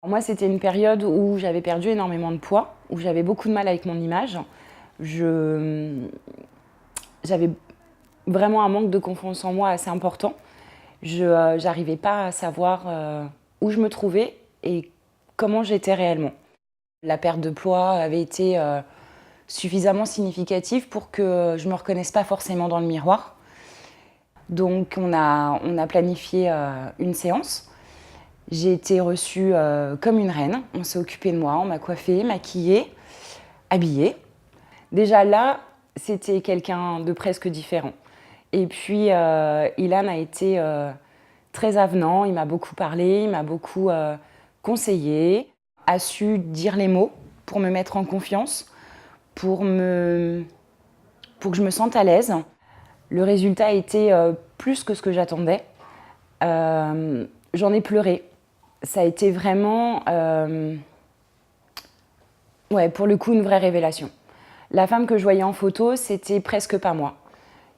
Moi, c'était une période où j'avais perdu énormément de poids, où j'avais beaucoup de mal avec mon image. J'avais vraiment un manque de confiance en moi assez important. Je n'arrivais pas à savoir où je me trouvais et comment j'étais réellement. La perte de poids avait été suffisamment significative pour que je ne me reconnaisse pas forcément dans le miroir. Donc on a planifié une séance. J'ai été reçue comme une reine. On s'est occupé de moi, on m'a coiffée, maquillée, habillée. Déjà là, c'était quelqu'un de presque différent. Et puis Ilan a été très avenant, il m'a beaucoup parlé, il m'a beaucoup conseillé, a su dire les mots pour me mettre en confiance, pour que je me sente à l'aise. Le résultat a été plus que ce que j'attendais. J'en ai pleuré. Ça a été vraiment, ouais, pour le coup, une vraie révélation. La femme que je voyais en photo, c'était presque pas moi.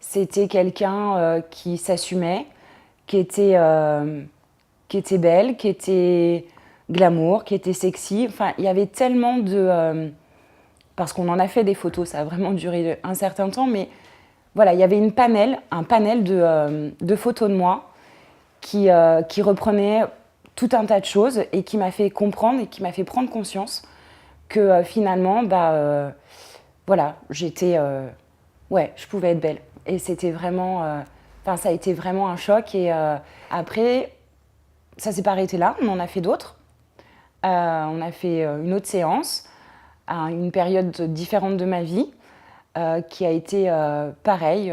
C'était quelqu'un qui s'assumait, qui était, qui était belle, qui était glamour, qui était sexy. Enfin, il y avait tellement de... parce qu'on en a fait des photos, ça a vraiment duré un certain temps, mais voilà, il y avait un panel de photos de moi qui reprenait tout un tas de choses et qui m'a fait comprendre et qui m'a fait prendre conscience que finalement, voilà, ouais, je pouvais être belle. Et c'était vraiment, enfin, ça a été vraiment un choc. Et après, ça s'est pas arrêté là, on en a fait d'autres. On a fait une autre séance à une période différente de ma vie, qui a été pareil,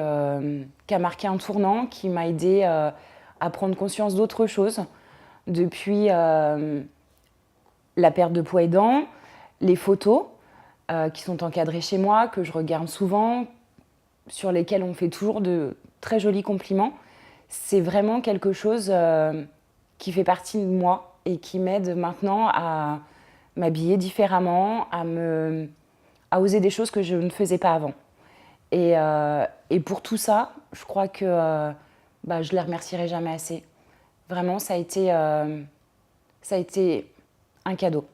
qui a marqué un tournant, qui m'a aidé à prendre conscience d'autre chose. Depuis la perte de poids aidant, les photos qui sont encadrées chez moi, que je regarde souvent, sur lesquelles on fait toujours de très jolis compliments, c'est vraiment quelque chose qui fait partie de moi et qui m'aide maintenant à m'habiller différemment, à oser des choses que je ne faisais pas avant. Et pour tout ça, je crois que je ne les remercierai jamais assez. Vraiment, ça a été un cadeau.